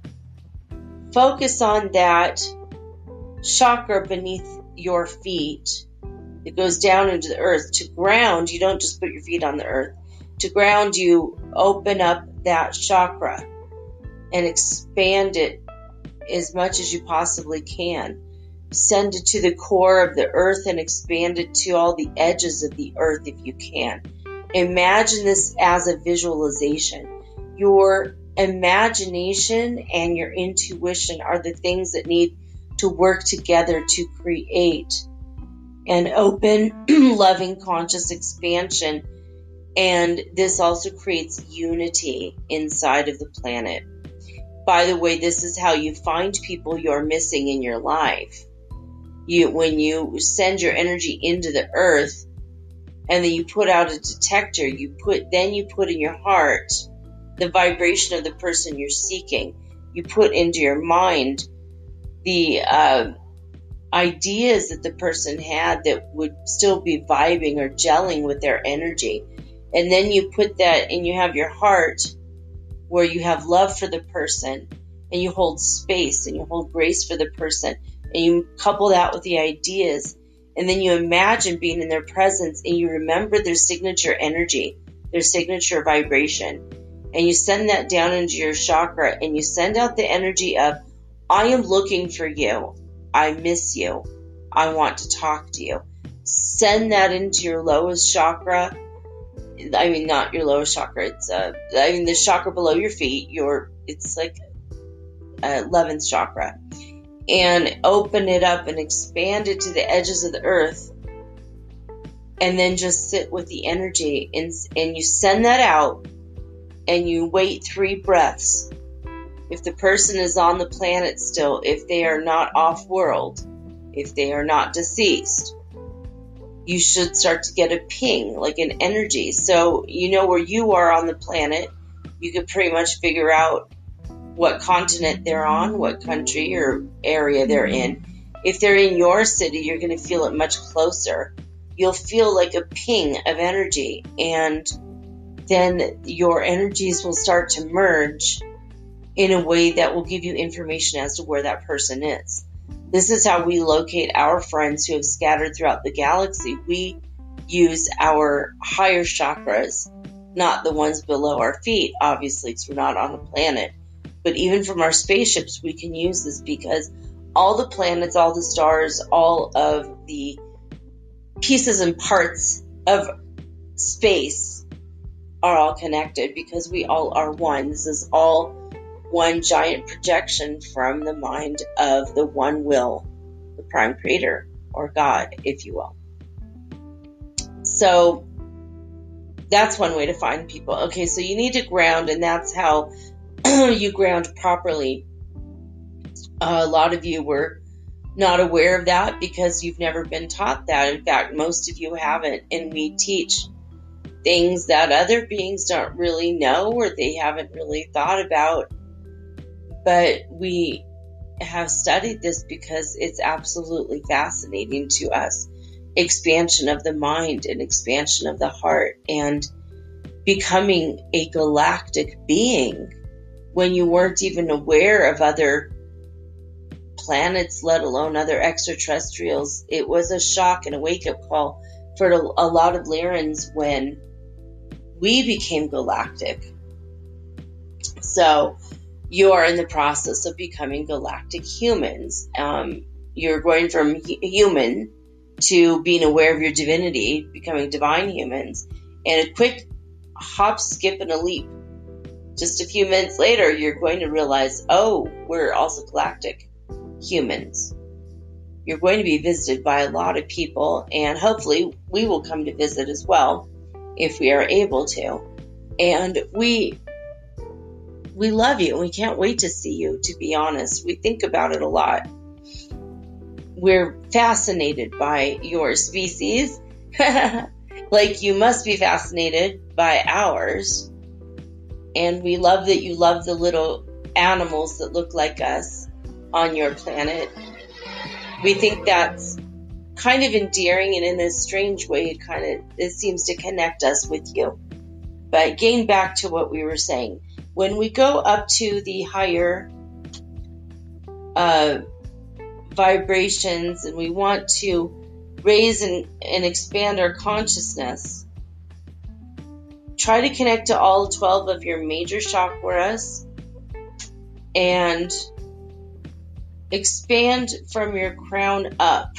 focus on that chakra beneath your feet. It goes down into the earth. To ground, you don't just put your feet on the earth. To ground, you open up that chakra and expand it as much as you possibly can. Send it to the core of the earth and expand it to all the edges of the earth if you can. Imagine this as a visualization. Your imagination and your intuition are the things that need to work together to create an open, loving, conscious expansion. And this also creates unity inside of the planet. By the way, this is how you find people you're missing in your life. When you send your energy into the earth and then you put out a detector, you put in your heart the vibration of the person you're seeking. You put into your mind the ideas that the person had that would still be vibing or gelling with their energy. And then you put that, and you have your heart where you have love for the person, and you hold space and you hold grace for the person, and you couple that with the ideas, and then you imagine being in their presence, and you remember their signature energy, their signature vibration, and you send that down into your chakra, and you send out the energy of, I am looking for you, I miss you, I want to talk to you. Send that into your lowest chakra. I mean, not your lowest chakra. It's the chakra below your feet. It's like 11th chakra, and open it up and expand it to the edges of the earth, and then just sit with the energy, and you send that out, and you wait 3 breaths. If the person is on the planet still, if they are not off-world, if they are not deceased, you should start to get a ping, like an energy. So you know where you are on the planet. You can pretty much figure out what continent they're on, what country or area they're in. If they're in your city, you're going to feel it much closer. You'll feel like a ping of energy, and then your energies will start to merge in a way that will give you information as to where that person is. This is how we locate our friends who have scattered throughout the galaxy. We use our higher chakras, not the ones below our feet, obviously, because we're not on a planet. But even from our spaceships, we can use this, because all the planets, all the stars, all of the pieces and parts of space are all connected, because we all are one. This is all one giant projection from the mind of the one will, the prime creator, or God, if you will. So that's one way to find people. Okay, so you need to ground, and that's how you ground properly. A lot of you were not aware of that because you've never been taught that. In fact, most of you haven't, and we teach things that other beings don't really know, or they haven't really thought about. But we have studied this because it's absolutely fascinating to us. Expansion of the mind and expansion of the heart, and becoming a galactic being when you weren't even aware of other planets, let alone other extraterrestrials. It was a shock and a wake-up call for a lot of Lyrans when we became galactic. So you are in the process of becoming galactic humans. You're going from human to being aware of your divinity, becoming divine humans, and a quick hop, skip, and a leap. Just a few minutes later, you're going to realize, oh, we're also galactic humans. You're going to be visited by a lot of people, and hopefully we will come to visit as well if we are able to. And we love you, and we can't wait to see you, to be honest. We think about it a lot. We're fascinated by your species, like you must be fascinated by ours. And we love that you love the little animals that look like us on your planet. We think that's kind of endearing, and in a strange way, it seems to connect us with you. But getting back to what we were saying, when we go up to the higher vibrations, and we want to raise and expand our consciousness, try to connect to all 12 of your major chakras and expand from your crown up,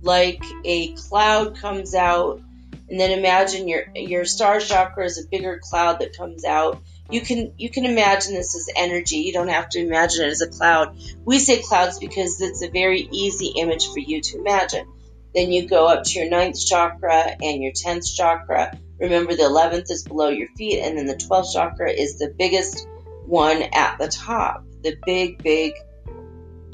like a cloud comes out. And then imagine your star chakra is a bigger cloud that comes out. You can imagine this as energy. You don't have to imagine it as a cloud. We say clouds because it's a very easy image for you to imagine. Then you go up to your 9th chakra and your 10th chakra. Remember, the 11th is below your feet, and then the 12th chakra is the biggest one at the top. The big, big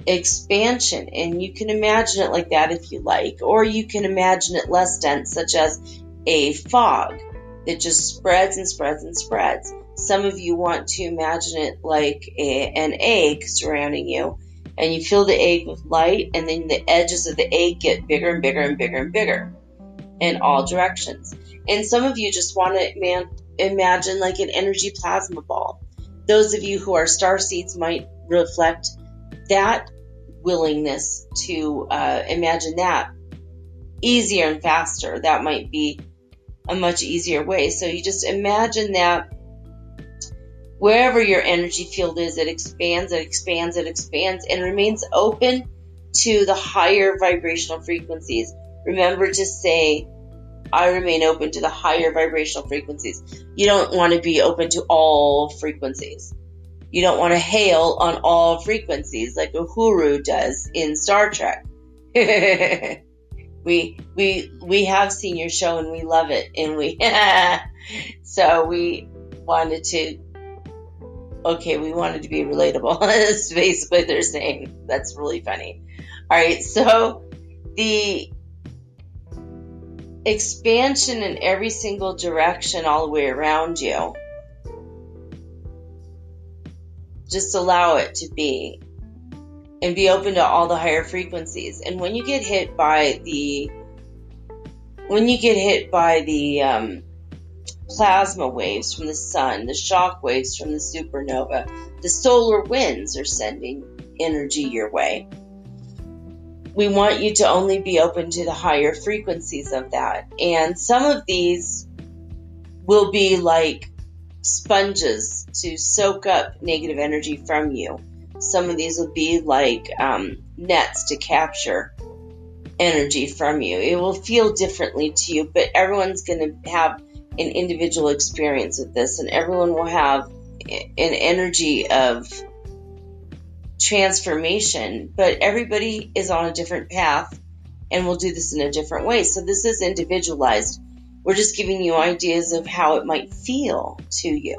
expansion. And you can imagine it like that if you like. Or you can imagine it less dense, such as a fog that just spreads and spreads and spreads. Some of you want to imagine it like an egg surrounding you, and you fill the egg with light, and then the edges of the egg get bigger and bigger and bigger and bigger in all directions. And some of you just want to imagine like an energy plasma ball. Those of you who are star seeds might reflect that willingness to imagine that easier and faster. That might be a much easier way. So you just imagine that wherever your energy field is, it expands, it expands, it expands, and remains open to the higher vibrational frequencies. Remember to say, I remain open to the higher vibrational frequencies. You don't want to be open to all frequencies. You don't want to hail on all frequencies like Uhuru does in Star Trek. We have seen your show and we love it, and so we wanted to be relatable. That's basically what they're saying. That's really funny. All right, so the expansion in every single direction all the way around you, just allow it to be, and be open to all the higher frequencies. And when you get hit by the plasma waves from the sun, the shock waves from the supernova, the solar winds are sending energy your way. We want you to only be open to the higher frequencies of that. And some of these will be like sponges to soak up negative energy from you. Some of these will be like nets to capture energy from you. It will feel differently to you, but everyone's going to have an individual experience with this, and everyone will have an energy of transformation, but everybody is on a different path and will do this in a different way. So this is individualized. We're just giving you ideas of how it might feel to you.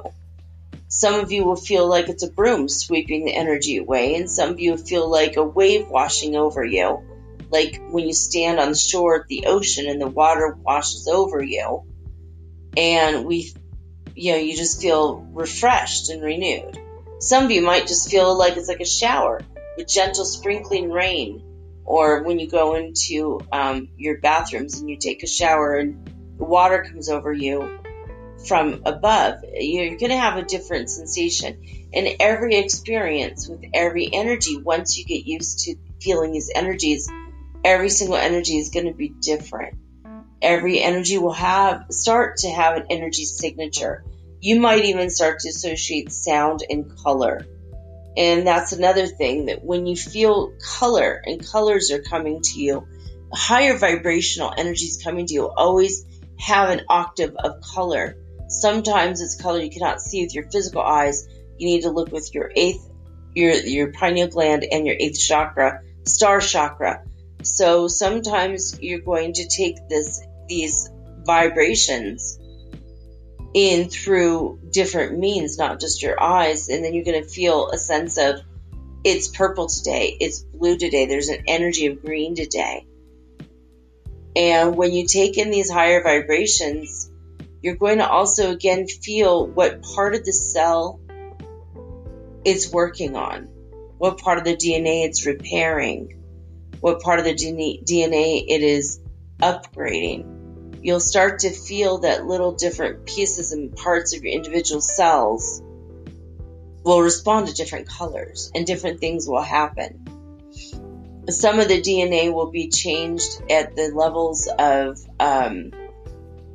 Some of you will feel like it's a broom sweeping the energy away, and some of you feel like a wave washing over you, like when you stand on the shore of the ocean and the water washes over you, and you just feel refreshed and renewed. Some of you might just feel like it's like a shower with gentle sprinkling rain, or when you go into your bathrooms and you take a shower and the water comes over you from above. You're going to have a different sensation. And every experience with every energy, once you get used to feeling these energies, every single energy is going to be different. Every energy will start to have an energy signature. You might even start to associate sound and color. And that's another thing, that when you feel color and colors are coming to you, higher vibrational energies coming to you, always have an octave of color. Sometimes it's color you cannot see with your physical eyes. You need to look with your pineal gland and your 8th chakra, star chakra. So sometimes you're going to take these vibrations in through different means, not just your eyes, and then you're going to feel a sense of, it's purple today, it's blue today, there's an energy of green today. And when you take in these higher vibrations, you're going to also again feel what part of the cell it's working on, what part of the DNA it's repairing, what part of the DNA it is upgrading. You'll start to feel that little different pieces and parts of your individual cells will respond to different colors, and different things will happen. Some of the DNA will be changed at the levels of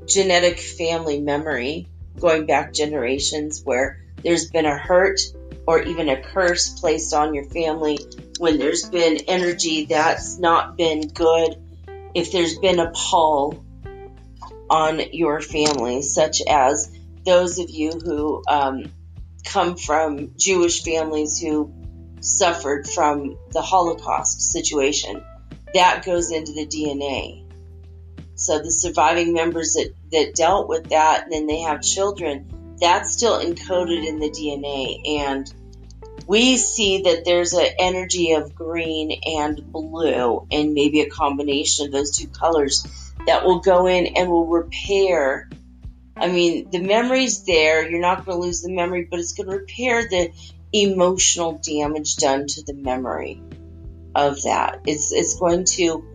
genetic family memory, going back generations, where there's been a hurt or even a curse placed on your family, when there's been energy that's not been good, if there's been a pall on your family, such as those of you who come from Jewish families who suffered from the Holocaust situation. That goes into the DNA. So the surviving members that dealt with that, and then they have children, that's still encoded in the DNA. And we see that there's an energy of green and blue, and maybe a combination of those two colors that will go in and will repair. I mean, the memory's there. You're not going to lose the memory, but it's going to repair the emotional damage done to the memory of that. It's going to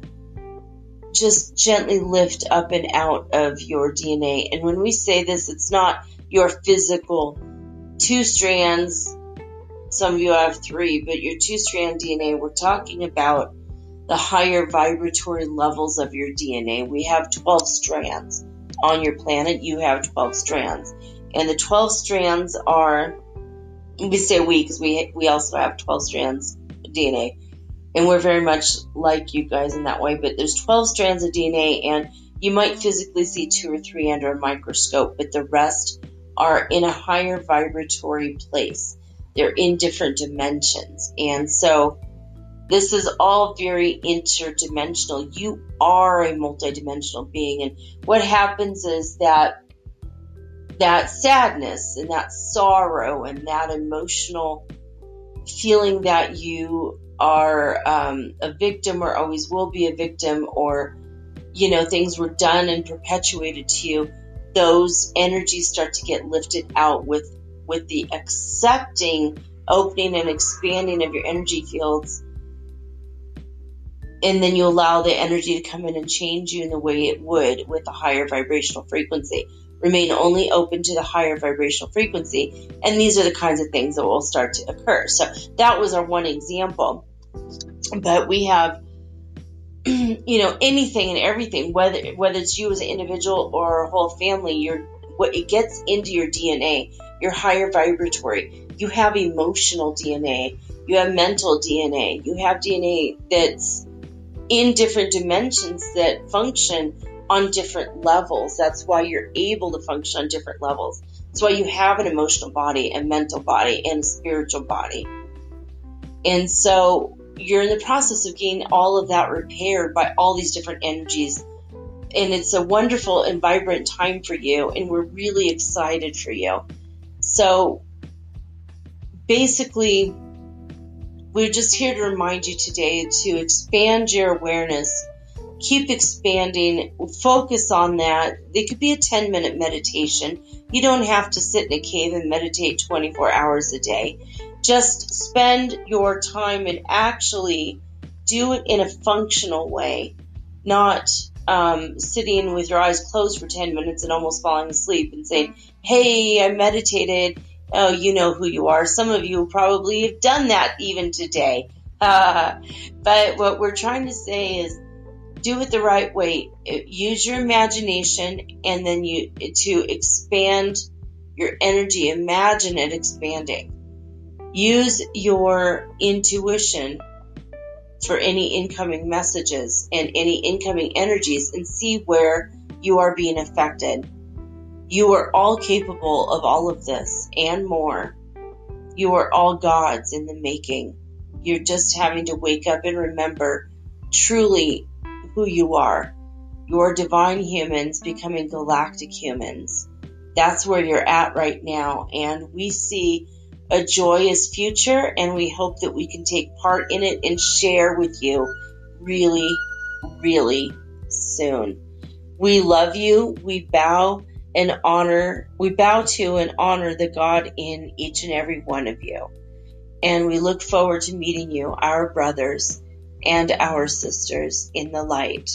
just gently lift up and out of your DNA. And when we say this, it's not your physical 2 strands. Some of you have 3, but your 2-strand DNA, we're talking about the higher vibratory levels of your DNA. We have 12 strands on your planet. You have 12 strands. And the 12 strands are, we say we because we also have 12 strands of DNA. And we're very much like you guys in that way. But there's 12 strands of DNA, and you might physically see 2 or 3 under a microscope, but the rest are in a higher vibratory place. They're in different dimensions. And so this is all very interdimensional. You are a multidimensional being. And what happens is that sadness and that sorrow and that emotional feeling that you are a victim or always will be a victim, or, things were done and perpetuated to you, those energies start to get lifted out with the accepting, opening, and expanding of your energy fields. And then you allow the energy to come in and change you in the way it would with a higher vibrational frequency. Remain only open to the higher vibrational frequency, and these are the kinds of things that will start to occur. So that was our one example. But we have, anything and everything, whether it's you as an individual or a whole family, what it gets into your DNA, your higher vibratory. You have emotional DNA, you have mental DNA, you have DNA that's in different dimensions that function on different levels. That's why you're able to function on different levels. That's why you have an emotional body, a mental body, and a spiritual body. And so you're in the process of getting all of that repaired by all these different energies. And it's a wonderful and vibrant time for you, and we're really excited for you. So basically, we're just here to remind you today to expand your awareness. Keep expanding. Focus on that. It could be a 10-minute meditation. You don't have to sit in a cave and meditate 24 hours a day. Just spend your time and actually do it in a functional way, not sitting with your eyes closed for 10 minutes and almost falling asleep and saying, hey, I meditated. Oh, you know who you are. Some of you probably have done that even today. But what we're trying to say is do it the right way. Use your imagination, and then to expand your energy. Imagine it expanding. Use your intuition for any incoming messages and any incoming energies, and see where you are being affected. You are all capable of all of this and more. You are all gods in the making. You're just having to wake up and remember truly who you are. You're divine humans becoming galactic humans. That's where you're at right now. And we see a joyous future, and we hope that we can take part in it and share with you really, really soon. We love you. We bow to and honor the God in each and every one of you. And we look forward to meeting you, our brothers and our sisters in the light.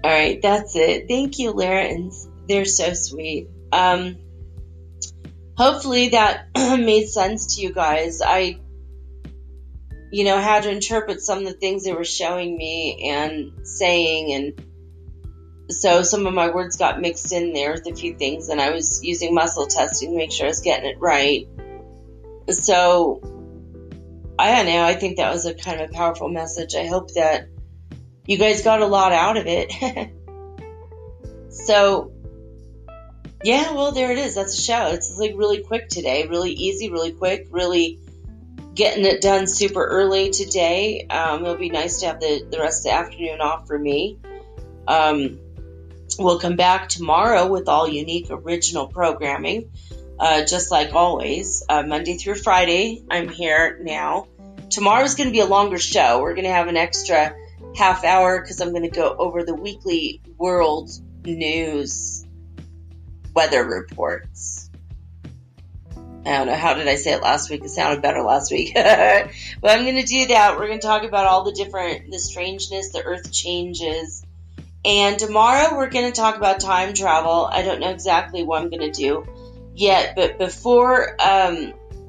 All right, that's it. Thank you, Lyrans. They're so sweet. Hopefully that made sense to you guys. I had to interpret some of the things they were showing me and saying, and so some of my words got mixed in there with a few things, and I was using muscle testing to make sure I was getting it right. So, I don't know, I think that was a kind of a powerful message. I hope that you guys got a lot out of it. So, Yeah, well, there it is. That's a show. It's like really quick today. Really easy, really quick, really getting it done super early today. It'll be nice to have the rest of the afternoon off for me. We'll come back tomorrow with all unique original programming, just like always. Monday through Friday, I'm here now. Tomorrow's going to be a longer show. We're going to have an extra half hour because I'm going to go over the weekly world news weather reports. I don't know, how did I say it last week? It sounded better last week. But I'm going to do that. We're going to talk about all the strangeness, the earth changes. And tomorrow we're going to talk about time travel. I don't know exactly what I'm going to do yet, but before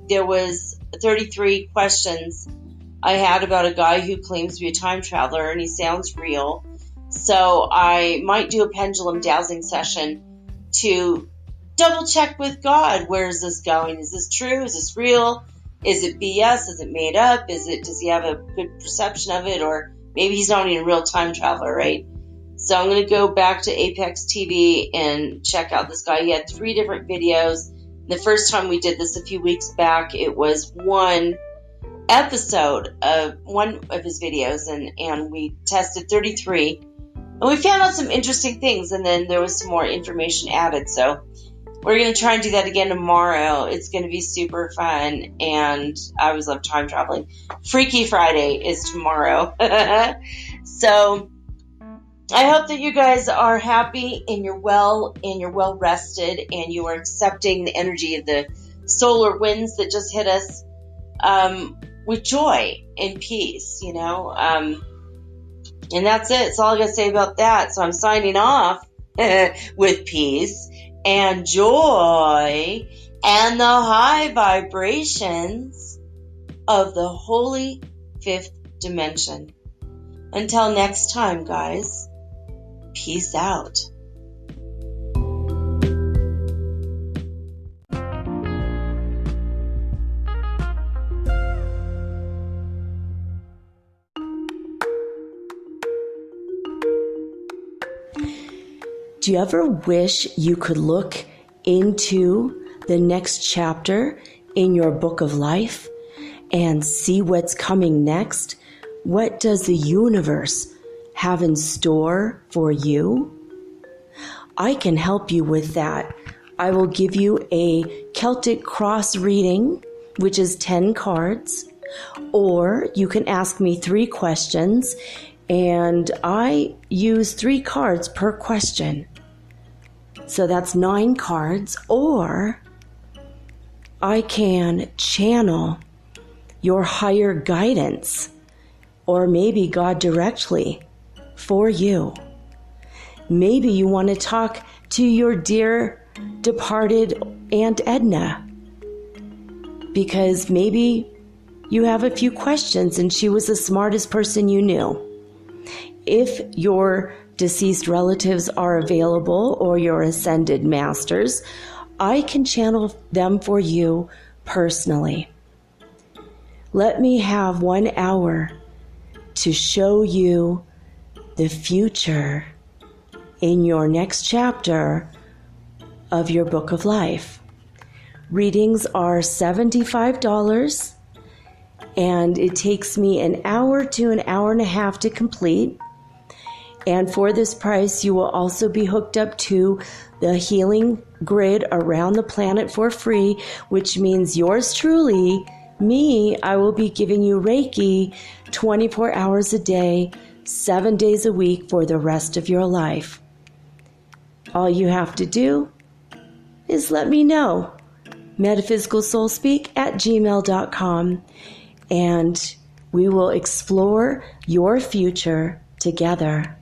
there was 33 questions I had about a guy who claims to be a time traveler, and he sounds real. So I might do a pendulum dowsing session to double check with God. Where is this going? Is this true? Is this real? Is it BS? Is it made up? Does he have a good perception of it? Or maybe he's not even a real time traveler, right? So I'm going to go back to Apex TV and check out this guy. He had 3 different videos. The first time we did this a few weeks back, it was one episode of one of his videos, and we tested 33. And we found out some interesting things, and then there was some more information added. So we're going to try and do that again tomorrow. It's going to be super fun, and I always love time traveling. Freaky Friday is tomorrow. So I hope that you guys are happy and you're well rested, and you are accepting the energy of the solar winds that just hit us with joy and peace, and that's it. That's all I got to say about that. So I'm signing off with peace and joy and the high vibrations of the holy 5th dimension. Until next time, guys, peace out. Do you ever wish you could look into the next chapter in your book of life and see what's coming next? What does the universe have in store for you? I can help you with that. I will give you a Celtic cross reading, which is 10 cards, or you can ask me 3 questions, and I use 3 cards per question. So that's 9 cards, or I can channel your higher guidance, or maybe God directly for you. Maybe you want to talk to your dear departed Aunt Edna, because maybe you have a few questions and she was the smartest person you knew. If your deceased relatives are available, or your ascended masters, I can channel them for you personally. Let me have 1 hour to show you the future in your next chapter of your book of life. Readings are $75, and it takes me an hour to an hour and a half to complete. And for this price, you will also be hooked up to the healing grid around the planet for free, which means yours truly, me, I will be giving you Reiki 24 hours a day, 7 days a week for the rest of your life. All you have to do is let me know. metaphysicalsoulspeak@gmail.com, and we will explore your future together.